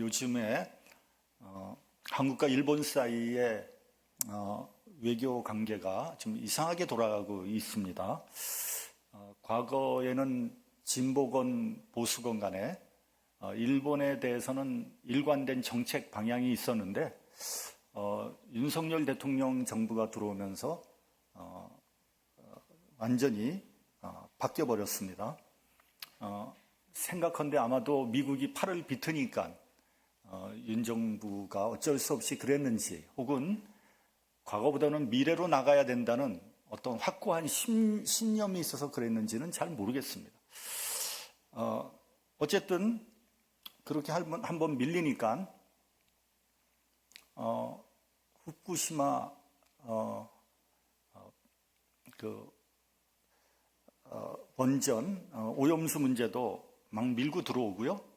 요즘에 한국과 일본 사이의 외교 관계가 좀 이상하게 돌아가고 있습니다. 과거에는 진보건 보수건 간에 일본에 대해서는 일관된 정책 방향이 있었는데 윤석열 대통령 정부가 들어오면서 완전히 바뀌어버렸습니다. 생각컨대 아마도 미국이 팔을 비트니까 윤 정부가 어쩔 수 없이 그랬는지, 혹은 과거보다는 미래로 나가야 된다는 어떤 확고한 신념이 있어서 그랬는지는 잘 모르겠습니다. 어쨌든 그렇게 한번 밀리니까 후쿠시마 원전 오염수 문제도 막 밀고 들어오고요.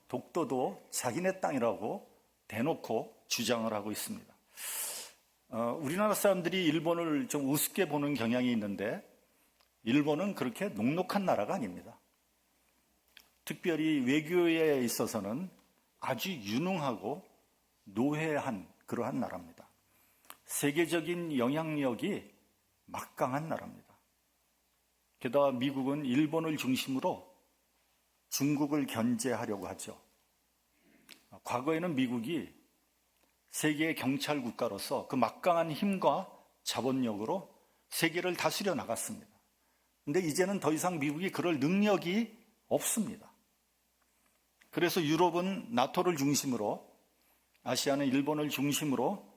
독도도 자기네 땅이라고 대놓고 주장을 하고 있습니다. 우리나라 사람들이 일본을 좀 우습게 보는 경향이 있는데 일본은 그렇게 녹록한 나라가 아닙니다. 특별히 외교에 있어서는 아주 유능하고 노회한 그러한 나라입니다. 세계적인 영향력이 막강한 나라입니다. 게다가 미국은 일본을 중심으로 중국을 견제하려고 하죠. 과거에는 미국이 세계의 경찰 국가로서 그 막강한 힘과 자본력으로 세계를 다스려 나갔습니다. 그런데 이제는 더 이상 미국이 그럴 능력이 없습니다. 그래서 유럽은 나토를 중심으로, 아시아는 일본을 중심으로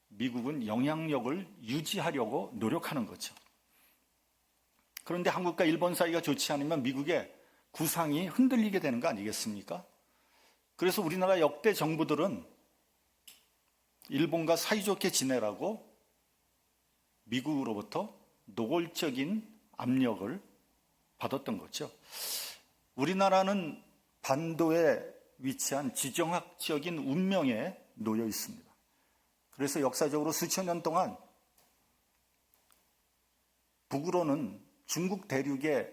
미국은 영향력을 유지하려고 노력하는 거죠. 그런데 한국과 일본 사이가 좋지 않으면 미국의 구상이 흔들리게 되는 거 아니겠습니까? 그래서 우리나라 역대 정부들은 일본과 사이좋게 지내라고 미국으로부터 노골적인 압력을 받았던 거죠. 우리나라는 반도에 위치한 지정학적인 운명에 놓여 있습니다. 그래서 역사적으로 수천 년 동안 북으로는 중국 대륙의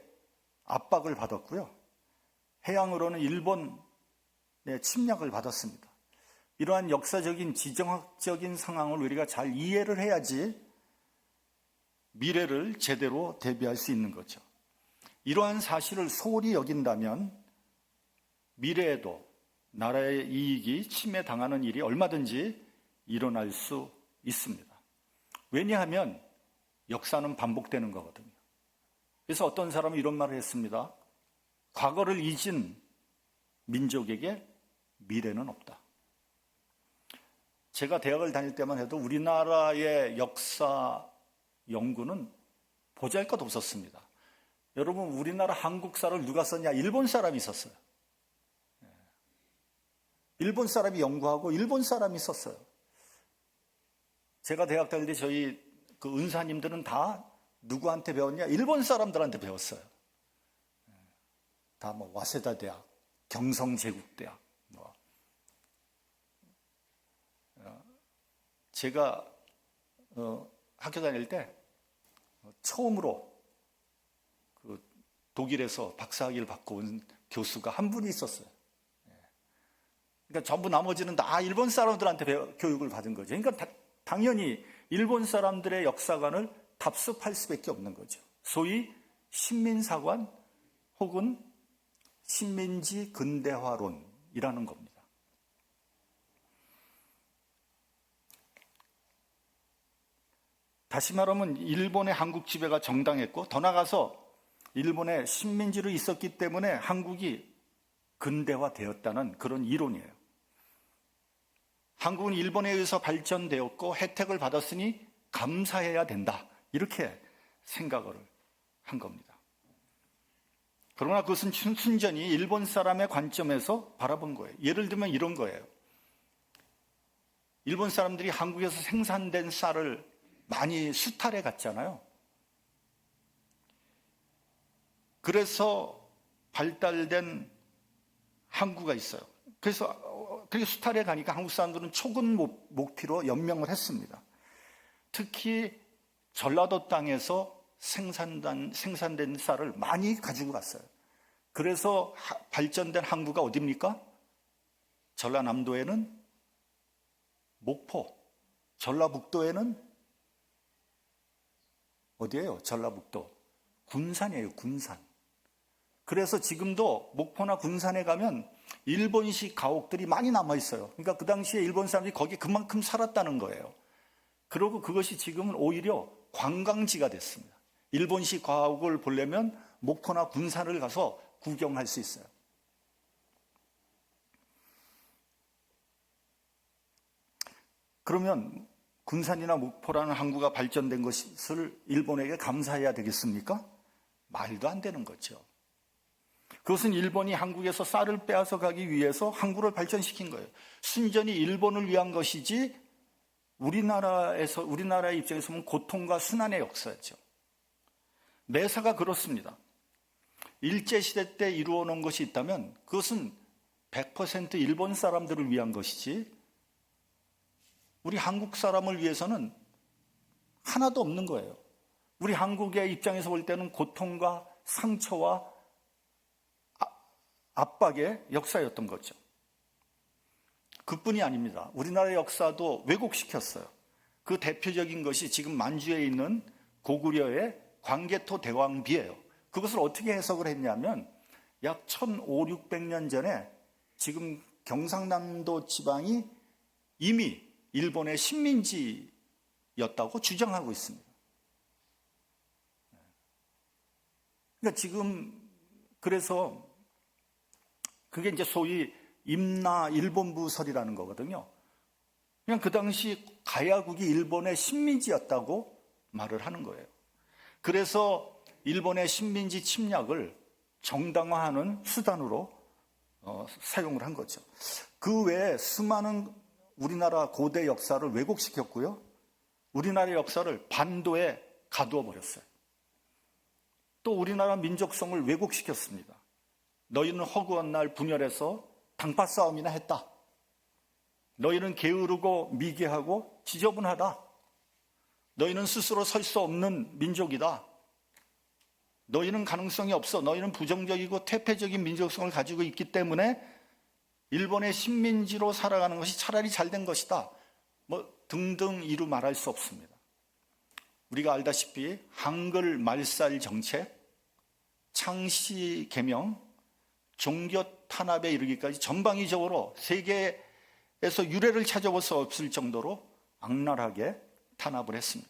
압박을 받았고요. 해양으로는 일본의 침략을 받았습니다. 이러한 역사적인 지정학적인 상황을 우리가 잘 이해를 해야지 미래를 제대로 대비할 수 있는 거죠. 이러한 사실을 소홀히 여긴다면 미래에도 나라의 이익이 침해당하는 일이 얼마든지 일어날 수 있습니다. 왜냐하면 역사는 반복되는 거거든요. 그래서 어떤 사람은 이런 말을 했습니다. 과거를 잊은 민족에게 미래는 없다. 제가 대학을 다닐 때만 해도 우리나라의 역사 연구는 보잘것 없었습니다. 여러분, 우리나라 한국사를 누가 썼냐? 일본 사람이 썼어요. 일본 사람이 연구하고 일본 사람이 썼어요. 제가 대학 다닐 때 저희 그 은사님들은 다 누구한테 배웠냐? 일본 사람들한테 배웠어요. 다 뭐 와세다 대학, 경성제국대학. 제가 학교 다닐 때 처음으로 그 독일에서 박사학위를 받고 온 교수가 한 분이 있었어요. 그러니까 전부 나머지는 다 일본 사람들한테 교육을 받은 거죠. 그러니까 당연히 일본 사람들의 역사관을 답습할 수밖에 없는 거죠. 소위 신민사관 혹은 신민지 근대화론이라는 겁니다. 다시 말하면 일본의 한국 지배가 정당했고, 더 나아가서 일본의 식민지로 있었기 때문에 한국이 근대화되었다는 그런 이론이에요. 한국은 일본에 의해서 발전되었고 혜택을 받았으니 감사해야 된다, 이렇게 생각을 한 겁니다. 그러나 그것은 순전히 일본 사람의 관점에서 바라본 거예요. 예를 들면 이런 거예요. 일본 사람들이 한국에서 생산된 쌀을 많이 수탈해 갔잖아요. 그래서 발달된 항구가 있어요. 그래서 그렇게 수탈해 가니까 한국 사람들은 초근 목피로 연명을 했습니다. 특히 전라도 땅에서 생산된 쌀을 많이 가지고 갔어요. 그래서 발전된 항구가 어디입니까? 전라남도에는 목포, 전라북도에는 어디예요? 전라북도. 군산이에요, 군산. 그래서 지금도 목포나 군산에 가면 일본식 가옥들이 많이 남아있어요. 그러니까 그 당시에 일본 사람들이 거기에 그만큼 살았다는 거예요. 그리고 그것이 지금은 오히려 관광지가 됐습니다. 일본식 가옥을 보려면 목포나 군산을 가서 구경할 수 있어요. 그러면 군산이나 목포라는 항구가 발전된 것을 일본에게 감사해야 되겠습니까? 말도 안 되는 거죠. 그것은 일본이 한국에서 쌀을 빼앗아 가기 위해서 항구를 발전시킨 거예요. 순전히 일본을 위한 것이지 우리나라의 입장에서 보면 고통과 순환의 역사죠. 매사가 그렇습니다. 일제시대 때 이루어 놓은 것이 있다면 그것은 100% 일본 사람들을 위한 것이지 우리 한국 사람을 위해서는 하나도 없는 거예요. 우리 한국의 입장에서 볼 때는 고통과 상처와 압박의 역사였던 거죠. 그뿐이 아닙니다. 우리나라의 역사도 왜곡시켰어요. 그 대표적인 것이 지금 만주에 있는 고구려의 광개토 대왕비예요. 그것을 어떻게 해석을 했냐면 약 1500, 600년 전에 지금 경상남도 지방이 이미 일본의 식민지였다고 주장하고 있습니다. 그러니까 지금 그래서 그게 이제 소위 임나 일본부설이라는 거거든요. 그냥 그 당시 가야국이 일본의 식민지였다고 말을 하는 거예요. 그래서 일본의 식민지 침략을 정당화하는 수단으로 사용을 한 거죠. 그 외에 수많은 우리나라 고대 역사를 왜곡시켰고요. 우리나라의 역사를 반도에 가두어 버렸어요. 또 우리나라 민족성을 왜곡시켰습니다. 너희는 허구한 날 분열해서 당파 싸움이나 했다. 너희는 게으르고 미개하고 지저분하다. 너희는 스스로 설 수 없는 민족이다. 너희는 가능성이 없어. 너희는 부정적이고 퇴폐적인 민족성을 가지고 있기 때문에 일본의 식민지로 살아가는 것이 차라리 잘된 것이다. 등등 이루 말할 수 없습니다. 우리가 알다시피 한글 말살 정책, 창씨 개명, 종교 탄압에 이르기까지 전방위적으로 세계에서 유례를 찾아볼 수 없을 정도로 악랄하게 탄압을 했습니다.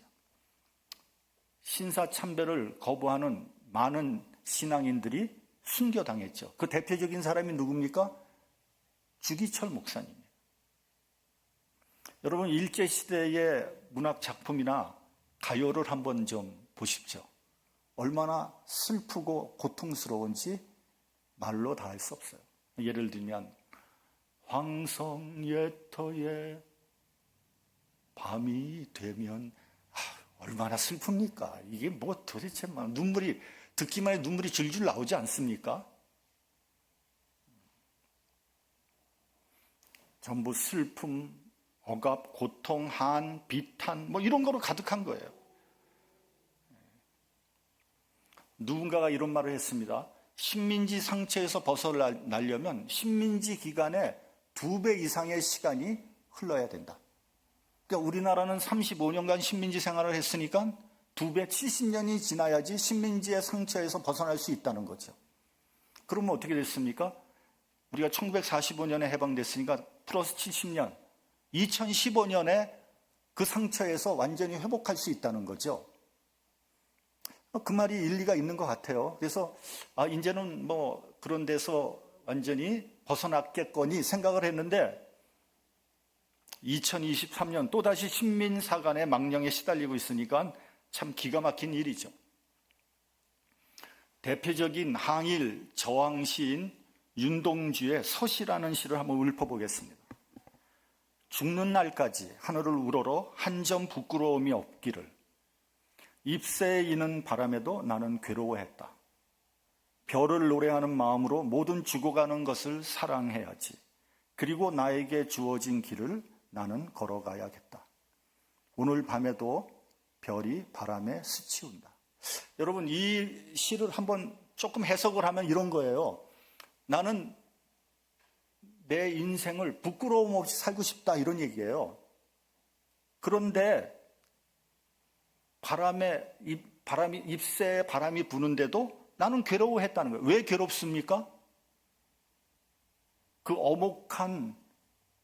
신사참배를 거부하는 많은 신앙인들이 순교당했죠. 그 대표적인 사람이 누굽니까? 주기철 목사님이에요. 여러분, 일제시대의 문학작품이나 가요를 한번 좀 보십시오. 얼마나 슬프고 고통스러운지 말로 다 할 수 없어요. 예를 들면 황성예터에 밤이 되면 얼마나 슬픕니까? 이게 뭐 도대체 눈물이 듣기만 해도 눈물이 줄줄 나오지 않습니까? 전부 슬픔, 억압, 고통, 한, 비탄 이런 거로 가득한 거예요. 누군가가 이런 말을 했습니다. 식민지 상처에서 벗어나려면 식민지 기간에 2배 이상의 시간이 흘러야 된다. 그러니까 우리나라는 35년간 식민지 생활을 했으니까 2배 70년이 지나야지 식민지의 상처에서 벗어날 수 있다는 거죠. 그러면 어떻게 됐습니까? 우리가 1945년에 해방됐으니까 플러스 70년, 2015년에 그 상처에서 완전히 회복할 수 있다는 거죠. 그 말이 일리가 있는 것 같아요. 그래서 이제는 그런 데서 완전히 벗어났겠거니 생각을 했는데 2023년 또다시 식민사관의 망령에 시달리고 있으니까 참 기가 막힌 일이죠. 대표적인 항일 저항 시인 윤동주의 서시라는 시를 한번 읊어보겠습니다. 죽는 날까지 하늘을 우러러 한 점 부끄러움이 없기를. 잎새에 이는 바람에도 나는 괴로워했다. 별을 노래하는 마음으로 모든 죽어가는 것을 사랑해야지. 그리고 나에게 주어진 길을 나는 걸어가야겠다. 오늘 밤에도 별이 바람에 스치운다. 여러분, 이 시를 한번 조금 해석을 하면 이런 거예요. 나는 내 인생을 부끄러움 없이 살고 싶다 이런 얘기예요. 그런데 잎새에 바람이 부는데도 나는 괴로워했다는 거예요. 왜 괴롭습니까? 그 엄혹한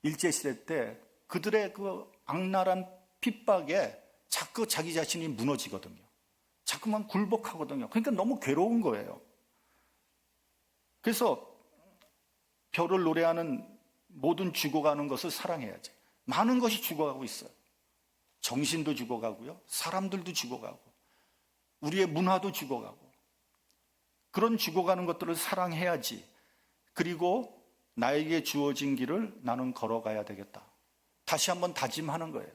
일제시대 때 그들의 그 악랄한 핍박에 자꾸 자기 자신이 무너지거든요. 자꾸만 굴복하거든요. 그러니까 너무 괴로운 거예요. 그래서 별을 노래하는 모든 죽어가는 것을 사랑해야지. 많은 것이 죽어가고 있어요. 정신도 죽어가고요. 사람들도 죽어가고 우리의 문화도 죽어가고 그런 죽어가는 것들을 사랑해야지. 그리고 나에게 주어진 길을 나는 걸어가야 되겠다. 다시 한번 다짐하는 거예요.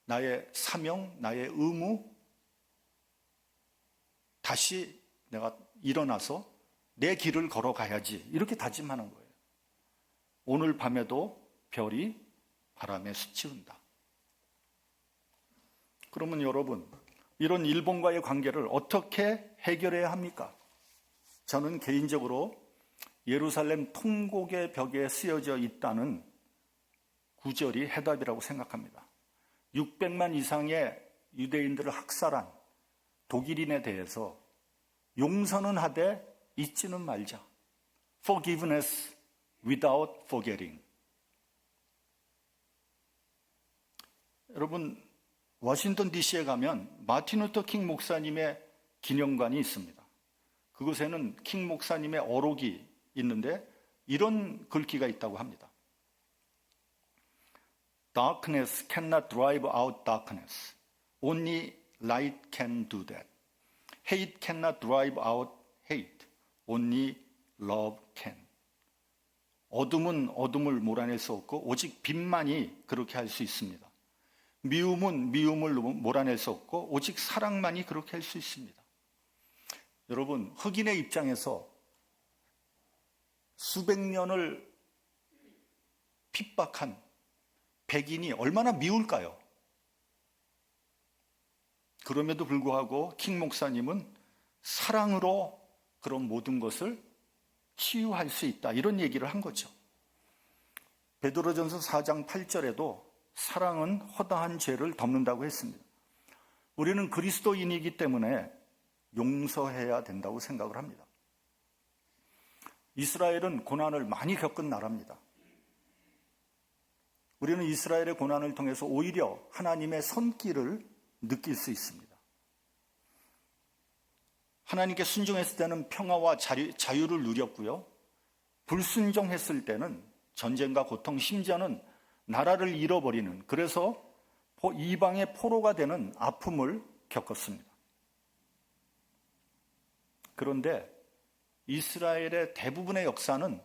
나의 사명, 나의 의무, 다시 내가 일어나서 내 길을 걸어가야지. 이렇게 다짐하는 거예요. 오늘 밤에도 별이 바람에 스치운다. 그러면 여러분, 이런 일본과의 관계를 어떻게 해결해야 합니까? 저는 개인적으로 예루살렘 통곡의 벽에 쓰여져 있다는 구절이 해답이라고 생각합니다. 600만 이상의 유대인들을 학살한 독일인에 대해서 용서는 하되 잊지는 말자. Forgiveness without forgetting. 여러분, 워싱턴 DC에 가면 마틴 루터 킹 목사님의 기념관이 있습니다. 그곳에는 킹 목사님의 어록이 있는데 이런 글귀가 있다고 합니다. Darkness cannot drive out darkness. Only light can do that. Hate cannot drive out hate. Only love can. 어둠은 어둠을 몰아낼 수 없고 오직 빛만이 그렇게 할 수 있습니다. 미움은 미움을 몰아낼 수 없고 오직 사랑만이 그렇게 할 수 있습니다. 여러분, 흑인의 입장에서 수백 년을 핍박한 백인이 얼마나 미울까요? 그럼에도 불구하고 킹 목사님은 사랑으로 그런 모든 것을 치유할 수 있다. 이런 얘기를 한 거죠. 베드로전서 4장 8절에도 사랑은 허다한 죄를 덮는다고 했습니다. 우리는 그리스도인이기 때문에 용서해야 된다고 생각을 합니다. 이스라엘은 고난을 많이 겪은 나라입니다. 우리는 이스라엘의 고난을 통해서 오히려 하나님의 손길을 느낄 수 있습니다. 하나님께 순종했을 때는 평화와 자유를 누렸고요. 불순종했을 때는 전쟁과 고통, 심지어는 나라를 잃어버리는, 그래서 이방의 포로가 되는 아픔을 겪었습니다. 그런데 이스라엘의 대부분의 역사는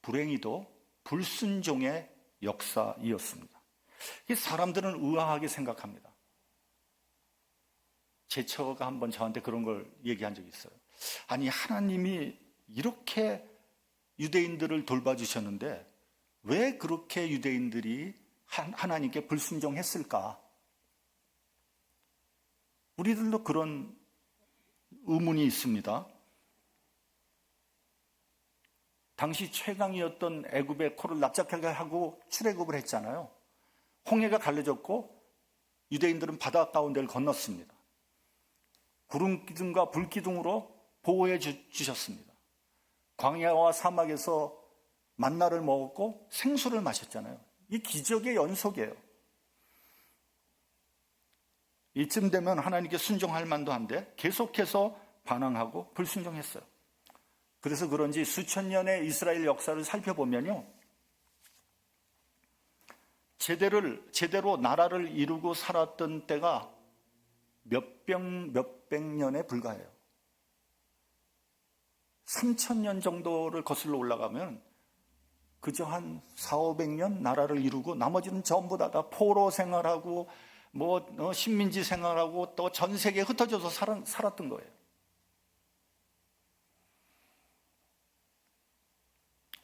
불행히도 불순종의 역사이었습니다. 이 사람들은 의아하게 생각합니다. 제 처가 한번 저한테 그런 걸 얘기한 적이 있어요. 아니, 하나님이 이렇게 유대인들을 돌봐주셨는데 왜 그렇게 유대인들이 하나님께 불순종했을까? 우리들도 그런 의문이 있습니다. 당시 최강이었던 애굽의 코를 납작하게 하고 출애굽을 했잖아요. 홍해가 갈라졌고 유대인들은 바다 가운데를 건넜습니다. 구름 기둥과 불 기둥으로 보호해 주셨습니다. 광야와 사막에서 만나를 먹었고 생수를 마셨잖아요. 이 기적의 연속이에요. 이쯤 되면 하나님께 순종할 만도 한데 계속해서 반항하고 불순종했어요. 그래서 그런지 수천 년의 이스라엘 역사를 살펴보면요, 제대로 나라를 이루고 살았던 때가 몇백 년에 불과해요. 3,000년 정도를 거슬러 올라가면 그저 한 400~500년 나라를 이루고 나머지는 전부 다 포로 생활하고 식민지 생활하고 또 전 세계에 흩어져서 살았던 거예요.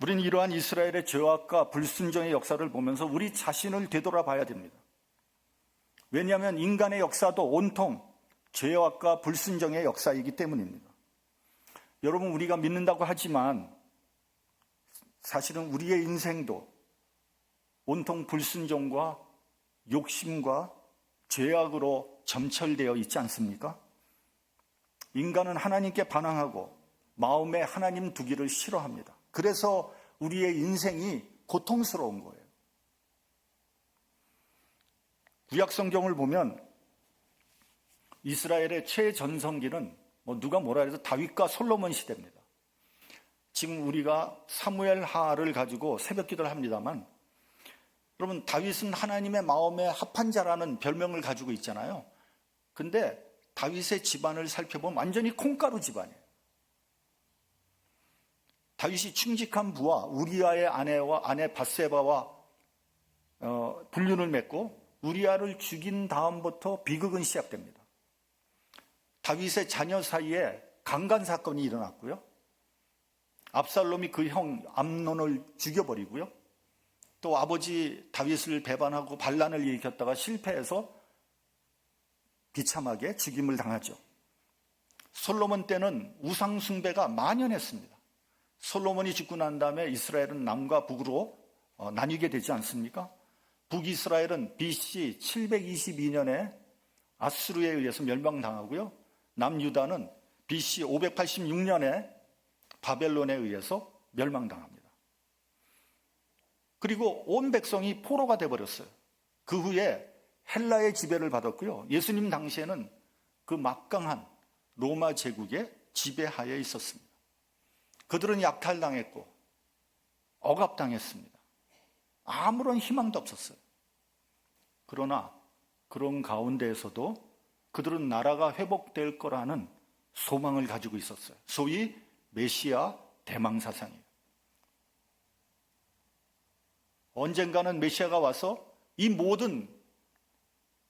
우리는 이러한 이스라엘의 죄악과 불순종의 역사를 보면서 우리 자신을 되돌아봐야 됩니다. 왜냐하면 인간의 역사도 온통 죄악과 불순종의 역사이기 때문입니다. 여러분, 우리가 믿는다고 하지만 사실은 우리의 인생도 온통 불순종과 욕심과 죄악으로 점철되어 있지 않습니까? 인간은 하나님께 반항하고 마음에 하나님 두기를 싫어합니다. 그래서 우리의 인생이 고통스러운 거예요. 구약 성경을 보면 이스라엘의 최전성기는 누가 뭐라 해도 다윗과 솔로몬 시대입니다. 지금 우리가 사무엘 하를 가지고 새벽 기도를 합니다만, 여러분, 다윗은 하나님의 마음에 합한 자라는 별명을 가지고 있잖아요. 근데 다윗의 집안을 살펴보면 완전히 콩가루 집안이에요. 다윗이 충직한 부하 우리아의 아내 밧세바와 불륜을 맺고 우리아를 죽인 다음부터 비극은 시작됩니다. 다윗의 자녀 사이에 강간 사건이 일어났고요. 압살롬이 그 형 암논을 죽여버리고요. 또 아버지 다윗을 배반하고 반란을 일으켰다가 실패해서 비참하게 죽임을 당하죠. 솔로몬 때는 우상 숭배가 만연했습니다. 솔로몬이 죽고 난 다음에 이스라엘은 남과 북으로 나뉘게 되지 않습니까? 북이스라엘은 BC 722년에 아수르에 의해서 멸망당하고요. 남유다는 BC 586년에 바벨론에 의해서 멸망당합니다. 그리고 온 백성이 포로가 되어버렸어요. 그 후에 헬라의 지배를 받았고요. 예수님 당시에는 그 막강한 로마 제국의 지배하에 있었습니다. 그들은 약탈당했고 억압당했습니다. 아무런 희망도 없었어요. 그러나 그런 가운데에서도 그들은 나라가 회복될 거라는 소망을 가지고 있었어요. 소위 메시아 대망사상이에요. 언젠가는 메시아가 와서 이 모든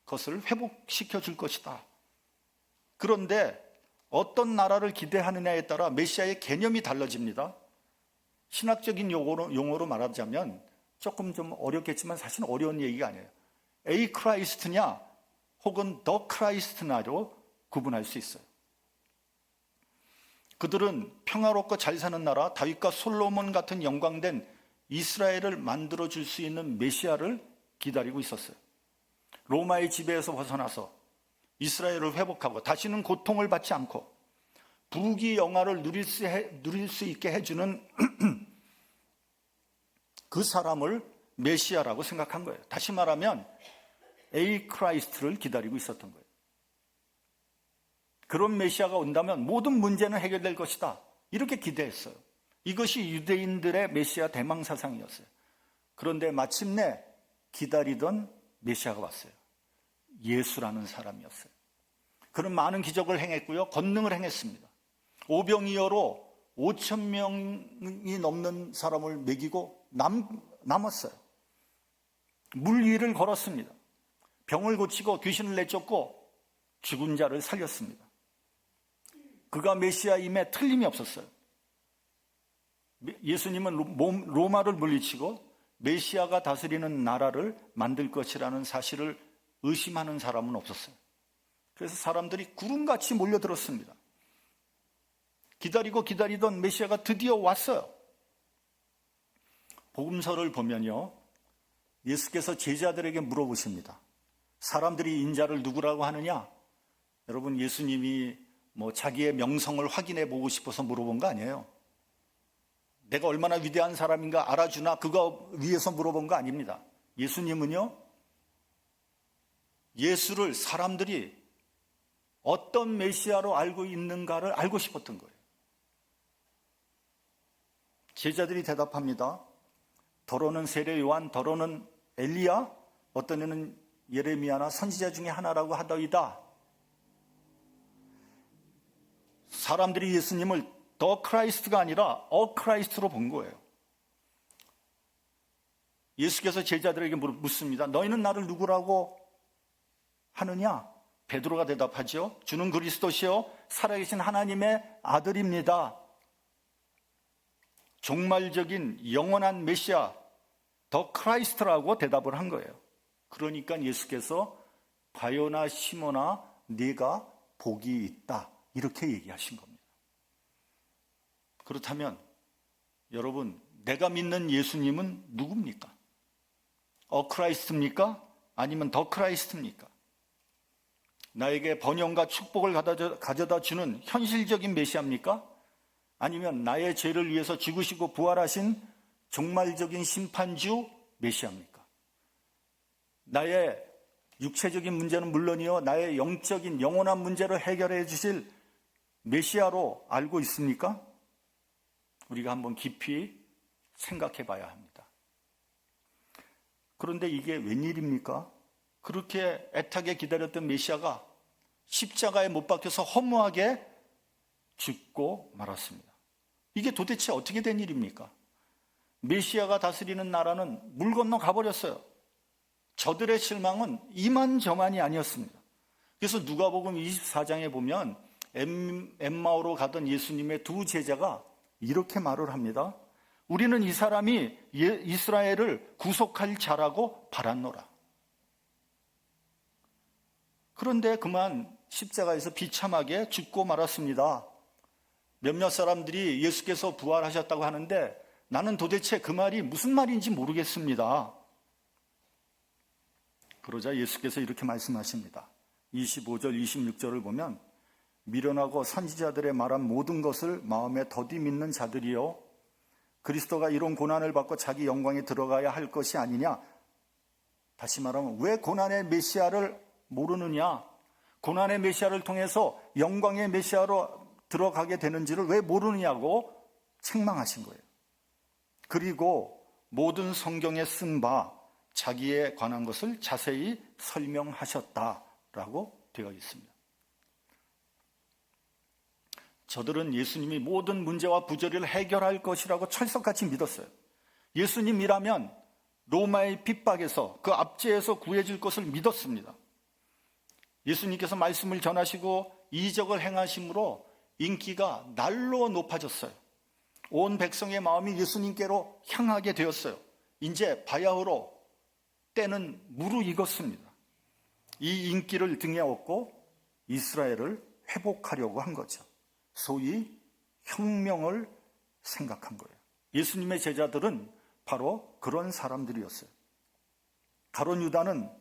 것을 회복시켜 줄 것이다. 그런데 어떤 나라를 기대하느냐에 따라 메시아의 개념이 달라집니다. 신학적인 용어로 말하자면 조금 좀 어렵겠지만 사실 어려운 얘기가 아니에요. A 크라이스트냐 혹은 더 크라이스트냐로 구분할 수 있어요. 그들은 평화롭고 잘 사는 나라, 다윗과 솔로몬 같은 영광된 이스라엘을 만들어줄 수 있는 메시아를 기다리고 있었어요. 로마의 지배에서 벗어나서 이스라엘을 회복하고 다시는 고통을 받지 않고 부귀 영화를 누릴 수 있게 해주는 그 사람을 메시아라고 생각한 거예요. 다시 말하면 A 크라이스트를 기다리고 있었던 거예요. 그런 메시아가 온다면 모든 문제는 해결될 것이다. 이렇게 기대했어요. 이것이 유대인들의 메시아 대망사상이었어요. 그런데 마침내 기다리던 메시아가 왔어요. 예수라는 사람이었어요. 그는 많은 기적을 행했고요. 권능을 행했습니다. 오병이어로 5천 명이 넘는 사람을 먹이고 남았어요. 물 위를 걸었습니다. 병을 고치고 귀신을 내쫓고 죽은 자를 살렸습니다. 그가 메시아임에 틀림이 없었어요. 예수님은 로마를 물리치고 메시아가 다스리는 나라를 만들 것이라는 사실을 의심하는 사람은 없었어요. 그래서 사람들이 구름같이 몰려들었습니다. 기다리고 기다리던 메시아가 드디어 왔어요. 복음서를 보면요, 예수께서 제자들에게 물어보십니다. 사람들이 인자를 누구라고 하느냐? 여러분, 예수님이 자기의 명성을 확인해 보고 싶어서 물어본 거 아니에요. 내가 얼마나 위대한 사람인가 알아주나 그거 위해서 물어본 거 아닙니다. 예수님은요, 예수를 사람들이 어떤 메시아로 알고 있는가를 알고 싶었던 거예요. 제자들이 대답합니다. 더러는 세례 요한, 더러는 엘리야, 어떤 애는 예레미야나 선지자 중에 하나라고 하더이다. 사람들이 예수님을 더 크라이스트가 아니라 어 크라이스트로 본 거예요. 예수께서 제자들에게 묻습니다. 너희는 나를 누구라고 하느냐? 베드로가 대답하죠. 주는 그리스도시요 살아계신 하나님의 아들입니다. 종말적인 영원한 메시아 더 크라이스트라고 대답을 한 거예요. 그러니까 예수께서 바요나 시몬아 네가 복이 있다 이렇게 얘기하신 겁니다. 그렇다면 여러분, 내가 믿는 예수님은 누굽니까? 크라이스트입니까? 아니면 더 크라이스트입니까? 나에게 번영과 축복을 가져다 주는 현실적인 메시아입니까? 아니면 나의 죄를 위해서 죽으시고 부활하신 종말적인 심판주 메시아입니까? 나의 육체적인 문제는 물론이요, 나의 영적인 영원한 문제를 해결해 주실 메시아로 알고 있습니까? 우리가 한번 깊이 생각해 봐야 합니다. 그런데 이게 웬일입니까? 그렇게 애타게 기다렸던 메시아가 십자가에 못 박혀서 허무하게 죽고 말았습니다. 이게 도대체 어떻게 된 일입니까? 메시아가 다스리는 나라는 물 건너 가버렸어요. 저들의 실망은 이만저만이 아니었습니다. 그래서 누가복음 24장에 보면 엠마오로 가던 예수님의 두 제자가 이렇게 말을 합니다. 우리는 이 사람이 이스라엘을 구속할 자라고 바랐노라. 그런데 그만 십자가에서 비참하게 죽고 말았습니다. 몇몇 사람들이 예수께서 부활하셨다고 하는데 나는 도대체 그 말이 무슨 말인지 모르겠습니다. 그러자 예수께서 이렇게 말씀하십니다. 25절, 26절을 보면 미련하고 선지자들의 말한 모든 것을 마음에 더디 믿는 자들이요, 그리스도가 이런 고난을 받고 자기 영광에 들어가야 할 것이 아니냐. 다시 말하면 왜 고난의 메시아를 모르느냐, 고난의 메시아를 통해서 영광의 메시아로 들어가게 되는지를 왜 모르느냐고 책망하신 거예요. 그리고 모든 성경에 쓴 바 자기에 관한 것을 자세히 설명하셨다라고 되어 있습니다. 저들은 예수님이 모든 문제와 부조리를 해결할 것이라고 철석같이 믿었어요. 예수님이라면 로마의 핍박에서 그 압제에서 구해줄 것을 믿었습니다. 예수님께서 말씀을 전하시고 이적을 행하심으로 인기가 날로 높아졌어요. 온 백성의 마음이 예수님께로 향하게 되었어요. 이제 바야흐로 때는 무르익었습니다. 이 인기를 등에 업고 이스라엘을 회복하려고 한 거죠. 소위 혁명을 생각한 거예요. 예수님의 제자들은 바로 그런 사람들이었어요. 가룟 유다는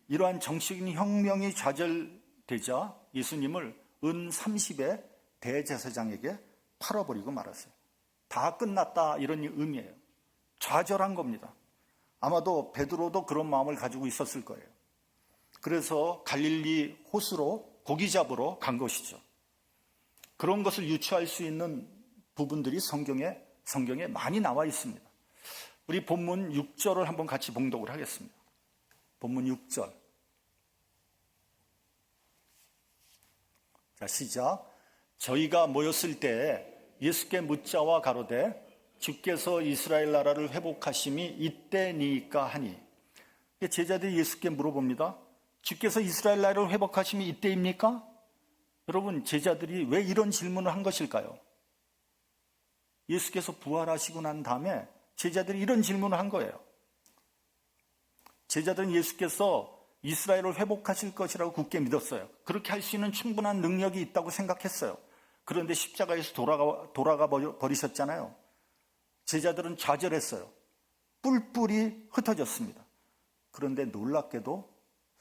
이러한 정치적인 혁명이 좌절되자 예수님을 은 30의 대제사장에게 팔아버리고 말았어요. 다 끝났다, 이런 의미예요. 좌절한 겁니다. 아마도 베드로도 그런 마음을 가지고 있었을 거예요. 그래서 갈릴리 호수로 고기 잡으러 간 것이죠. 그런 것을 유추할 수 있는 부분들이 성경에 많이 나와 있습니다. 우리 본문 6절을 한번 같이 봉독을 하겠습니다. 본문 6절. 자, 시작. 저희가 모였을 때에 예수께 묻자와 가로되 주께서 이스라엘 나라를 회복하심이 이때니까 하니. 제자들이 예수께 물어봅니다. 주께서 이스라엘 나라를 회복하심이 이때입니까? 여러분, 제자들이 왜 이런 질문을 한 것일까요? 예수께서 부활하시고 난 다음에 제자들이 이런 질문을 한 거예요. 제자들은 예수께서 이스라엘을 회복하실 것이라고 굳게 믿었어요. 그렇게 할 수 있는 충분한 능력이 있다고 생각했어요. 그런데 십자가에서 돌아가 버리셨잖아요. 제자들은 좌절했어요. 뿔뿔이 흩어졌습니다. 그런데 놀랍게도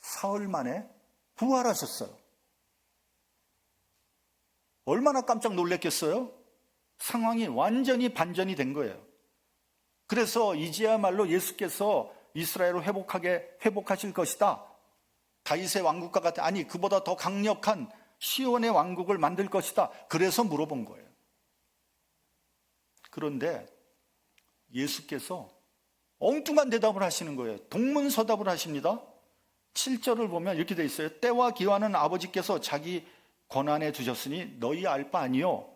사흘 만에 부활하셨어요. 얼마나 깜짝 놀랐겠어요? 상황이 완전히 반전이 된 거예요. 그래서 이제야말로 예수께서 이스라엘을 회복하실 것이다. 다윗의 왕국과 같은, 아니 그보다 더 강력한 시온의 왕국을 만들 것이다. 그래서 물어본 거예요. 그런데 예수께서 엉뚱한 대답을 하시는 거예요. 동문서답을 하십니다. 7절을 보면 이렇게 돼 있어요. 때와 기한은 아버지께서 자기 권한에 두셨으니 너희 알 바 아니요.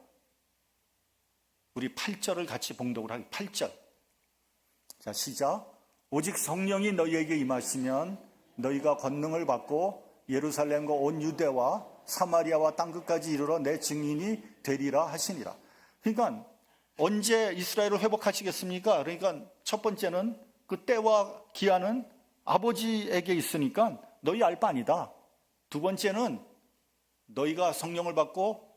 우리 8절을 같이 봉독을 하기. 8절. 자, 시작. 오직 성령이 너희에게 임하시면 너희가 권능을 받고 예루살렘과 온 유대와 사마리아와 땅끝까지 이르러 내 증인이 되리라 하시니라. 그러니까 언제 이스라엘을 회복하시겠습니까? 그러니까 첫 번째는 그 때와 기한은 아버지에게 있으니까 너희 알 바 아니다. 두 번째는 너희가 성령을 받고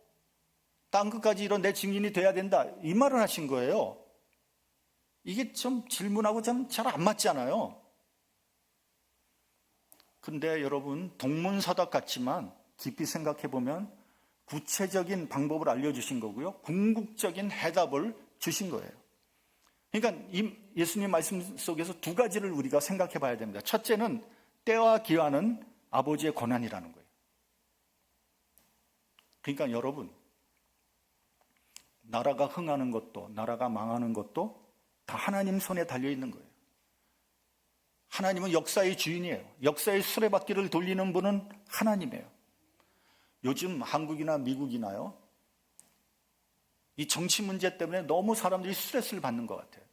땅끝까지 이런 내 증인이 돼야 된다. 이 말을 하신 거예요. 이게 좀 질문하고 좀 잘 안 맞잖아요. 근데 여러분, 동문서답 같지만 깊이 생각해 보면 구체적인 방법을 알려주신 거고요. 궁극적인 해답을 주신 거예요. 그러니까 이 예수님 말씀 속에서 두 가지를 우리가 생각해 봐야 됩니다. 첫째는 때와 기한은 아버지의 권한이라는 거예요. 그러니까 여러분, 나라가 흥하는 것도 나라가 망하는 것도 다 하나님 손에 달려 있는 거예요. 하나님은 역사의 주인이에요. 역사의 수레바퀴를 돌리는 분은 하나님이에요. 요즘 한국이나 미국이나요, 이 정치 문제 때문에 너무 사람들이 스트레스를 받는 것 같아요.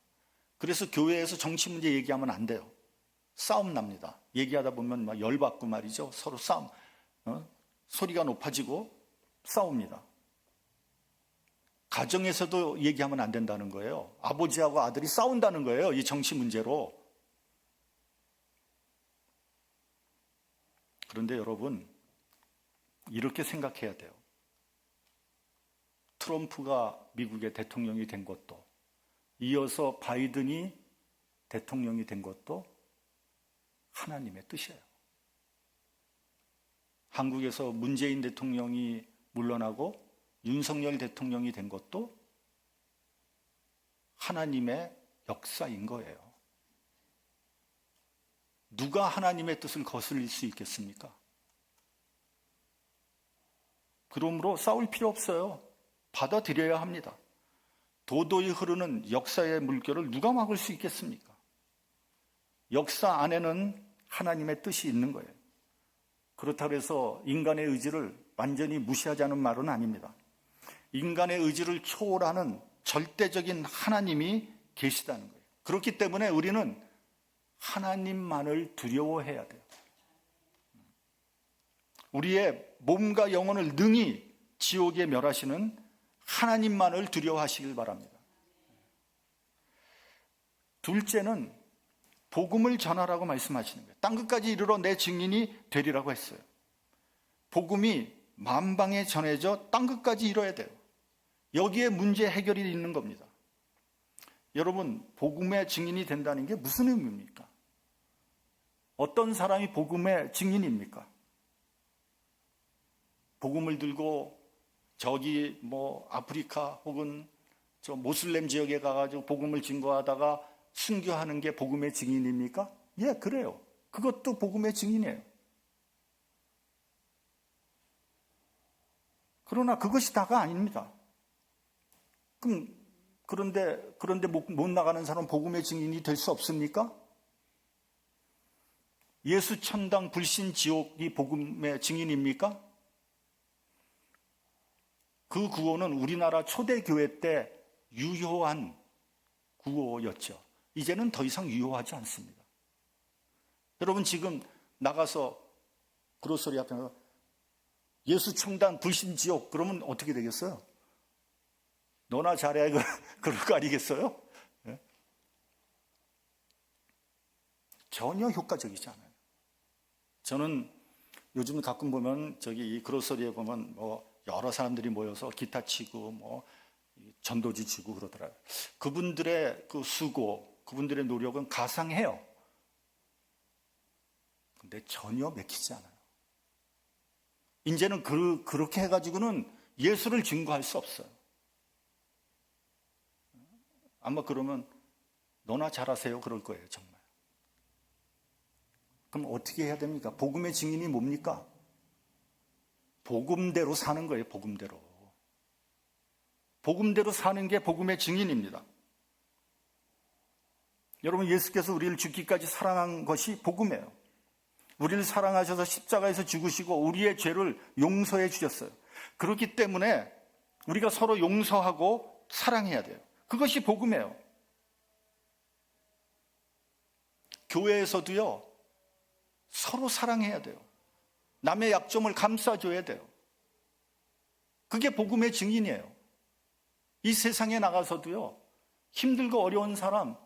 그래서 교회에서 정치 문제 얘기하면 안 돼요. 싸움 납니다. 얘기하다 보면 막 열받고 말이죠. 서로 싸움, 소리가 높아지고 싸웁니다. 가정에서도 얘기하면 안 된다는 거예요. 아버지하고 아들이 싸운다는 거예요. 이 정치 문제로. 그런데 여러분, 이렇게 생각해야 돼요. 트럼프가 미국의 대통령이 된 것도, 이어서 바이든이 대통령이 된 것도 하나님의 뜻이에요. 한국에서 문재인 대통령이 물러나고 윤석열 대통령이 된 것도 하나님의 역사인 거예요. 누가 하나님의 뜻을 거슬릴 수 있겠습니까? 그러므로 싸울 필요 없어요. 받아들여야 합니다. 도도히 흐르는 역사의 물결을 누가 막을 수 있겠습니까? 역사 안에는 하나님의 뜻이 있는 거예요. 그렇다고 해서 인간의 의지를 완전히 무시하자는 말은 아닙니다. 인간의 의지를 초월하는 절대적인 하나님이 계시다는 거예요. 그렇기 때문에 우리는 하나님만을 두려워해야 돼요. 우리의 몸과 영혼을 능히 지옥에 멸하시는 하나님만을 두려워하시길 바랍니다. 둘째는 복음을 전하라고 말씀하시는 거예요. 땅끝까지 이르러 내 증인이 되리라고 했어요. 복음이 만방에 전해져 땅끝까지 이뤄야 돼요. 여기에 문제 해결이 있는 겁니다. 여러분, 복음의 증인이 된다는 게 무슨 의미입니까? 어떤 사람이 복음의 증인입니까? 복음을 들고 저기 아프리카 혹은 저 모슬렘 지역에 가가지고 복음을 증거하다가 순교하는 게 복음의 증인입니까? 예, 그래요. 그것도 복음의 증인이에요. 그러나 그것이 다가 아닙니다. 그런데 못 나가는 사람은 복음의 증인이 될 수 없습니까? 예수 천당 불신 지옥이 복음의 증인입니까? 그 구호는 우리나라 초대교회 때 유효한 구호였죠. 이제는 더 이상 유효하지 않습니다. 여러분, 지금 나가서 그로서리 앞에 나가서 예수 천당 불신 지옥 그러면 어떻게 되겠어요? 너나 잘해 그럴 거 아니겠어요? 네? 전혀 효과적이지 않아요. 저는 요즘 가끔 보면 저기 이 그로서리에 보면 여러 사람들이 모여서 기타 치고 전도지 치고 그러더라고요. 그분들의 그 수고, 그분들의 노력은 가상해요. 근데 전혀 맥히지 않아요. 이제는 그렇게 해가지고는 예수를 증거할 수 없어요. 아마 그러면 너나 잘하세요 그럴 거예요, 정말. 그럼 어떻게 해야 됩니까? 복음의 증인이 뭡니까? 복음대로 사는 거예요, 복음대로. 복음대로 사는 게 복음의 증인입니다. 여러분, 예수께서 우리를 죽기까지 사랑한 것이 복음이에요. 우리를 사랑하셔서 십자가에서 죽으시고 우리의 죄를 용서해 주셨어요. 그렇기 때문에 우리가 서로 용서하고 사랑해야 돼요. 그것이 복음이에요. 교회에서도요, 서로 사랑해야 돼요. 남의 약점을 감싸줘야 돼요. 그게 복음의 증인이에요. 이 세상에 나가서도요, 힘들고 어려운 사람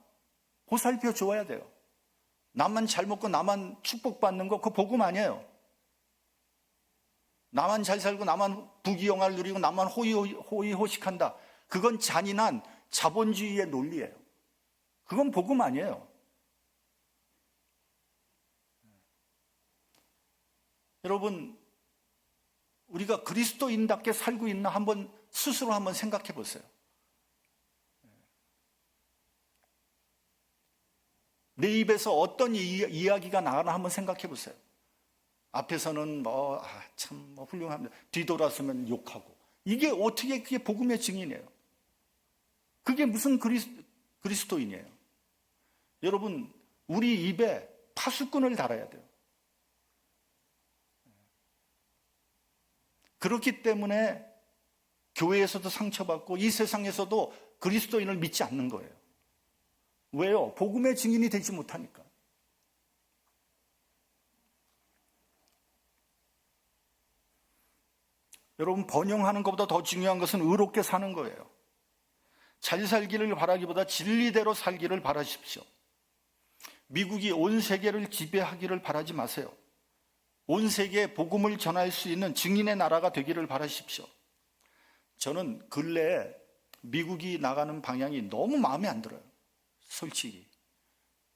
보살펴 줘야 돼요. 나만 잘 먹고 나만 축복받는 거 그거 복음 아니에요. 나만 잘 살고 나만 부귀영화를 누리고 나만 호의호식한다. 그건 잔인한 자본주의의 논리예요. 그건 복음 아니에요. 여러분, 우리가 그리스도인답게 살고 있나 스스로 한번 생각해 보세요. 내 입에서 어떤 이야기가 나가나 한번 생각해 보세요. 앞에서는 참 훌륭합니다. 뒤돌아서면 욕하고. 이게 어떻게 그게 복음의 증인이에요? 그게 무슨 그리스도인이에요? 여러분, 우리 입에 파수꾼을 달아야 돼요. 그렇기 때문에 교회에서도 상처받고 이 세상에서도 그리스도인을 믿지 않는 거예요. 왜요? 복음의 증인이 되지 못하니까. 여러분, 번영하는 것보다 더 중요한 것은 의롭게 사는 거예요. 잘 살기를 바라기보다 진리대로 살기를 바라십시오. 미국이 온 세계를 지배하기를 바라지 마세요. 온 세계에 복음을 전할 수 있는 증인의 나라가 되기를 바라십시오. 저는 근래에 미국이 나가는 방향이 너무 마음에 안 들어요. 솔직히.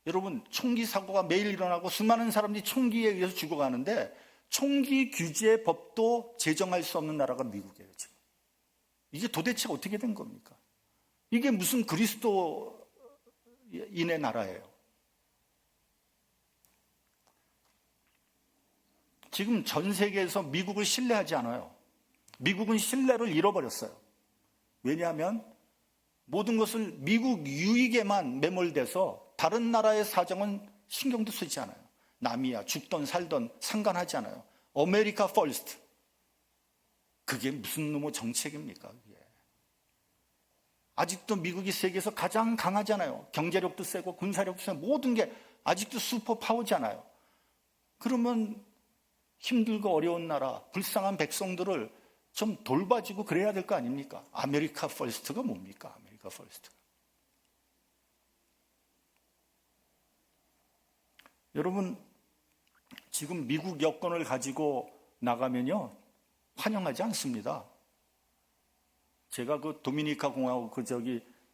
여러분, 총기 사고가 매일 일어나고 수많은 사람들이 총기에 의해서 죽어가는데 총기 규제 법도 제정할 수 없는 나라가 미국이에요, 지금. 이게 도대체 어떻게 된 겁니까? 이게 무슨 그리스도인의 나라예요? 지금 전 세계에서 미국을 신뢰하지 않아요. 미국은 신뢰를 잃어버렸어요. 왜냐하면 모든 것을 미국 유익에만 매몰돼서 다른 나라의 사정은 신경도 쓰지 않아요. 남이야 죽던 살던 상관하지 않아요. 아메리카 퍼스트. 그게 무슨 놈의 정책입니까? 그게. 아직도 미국이 세계에서 가장 강하잖아요. 경제력도 세고 군사력도 세고 모든 게 아직도 슈퍼파워잖아요. 그러면 힘들고 어려운 나라, 불쌍한 백성들을 좀 돌봐주고 그래야 될 거 아닙니까? 아메리카 퍼스트가 뭡니까? 아메리카 퍼스트가. 여러분, 지금 미국 여권을 가지고 나가면요, 환영하지 않습니다. 제가 그 도미니카 공화국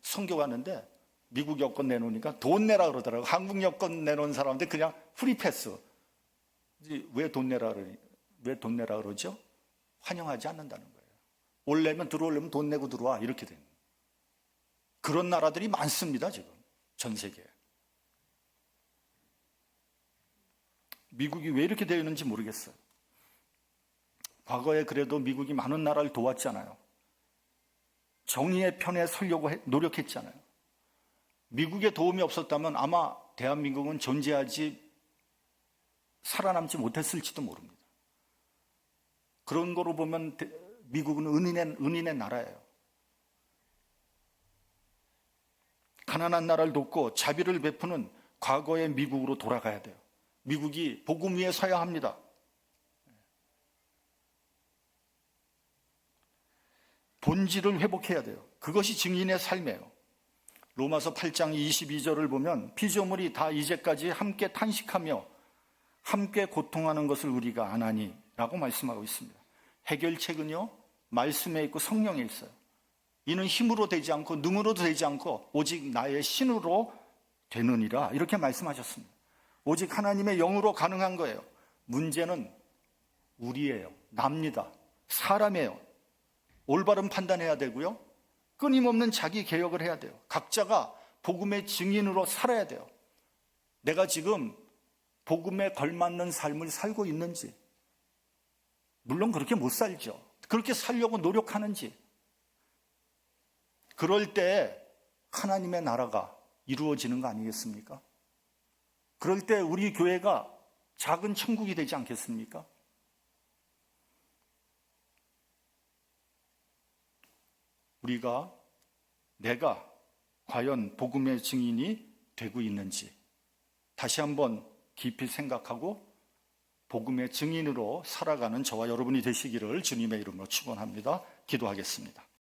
선교 갔는데 미국 여권 내놓으니까 돈 내라 그러더라고요. 한국 여권 내놓은 사람한테 그냥 프리패스. 왜 돈 내라 그러죠? 환영하지 않는다는 거예요. 올려면 들어오려면 돈 내고 들어와. 이렇게 된 거예요. 그런 나라들이 많습니다, 지금. 전 세계에. 미국이 왜 이렇게 되어 있는지 모르겠어요. 과거에 그래도 미국이 많은 나라를 도왔잖아요. 정의의 편에 서려고 노력했잖아요. 미국의 도움이 없었다면 아마 대한민국은 존재하지 살아남지 못했을지도 모릅니다. 그런 거로 보면 미국은 은인의 나라예요. 가난한 나라를 돕고 자비를 베푸는 과거의 미국으로 돌아가야 돼요. 미국이 복음 위에 서야 합니다. 본질을 회복해야 돼요. 그것이 증인의 삶이에요. 로마서 8장 22절을 보면 피조물이 다 이제까지 함께 탄식하며 함께 고통하는 것을 우리가 아나니 라고 말씀하고 있습니다. 해결책은요, 말씀에 있고 성령에 있어요. 이는 힘으로 되지 않고 능으로도 되지 않고 오직 나의 신으로 되느니라 이렇게 말씀하셨습니다. 오직 하나님의 영으로 가능한 거예요. 문제는 우리예요. 납니다. 사람이에요. 올바른 판단해야 되고요. 끊임없는 자기 개혁을 해야 돼요. 각자가 복음의 증인으로 살아야 돼요. 내가 지금 복음에 걸맞는 삶을 살고 있는지, 물론 그렇게 못 살죠. 그렇게 살려고 노력하는지, 그럴 때 하나님의 나라가 이루어지는 거 아니겠습니까? 그럴 때 우리 교회가 작은 천국이 되지 않겠습니까? 내가 과연 복음의 증인이 되고 있는지 다시 한번 깊이 생각하고 복음의 증인으로 살아가는 저와 여러분이 되시기를 주님의 이름으로 축원합니다. 기도하겠습니다.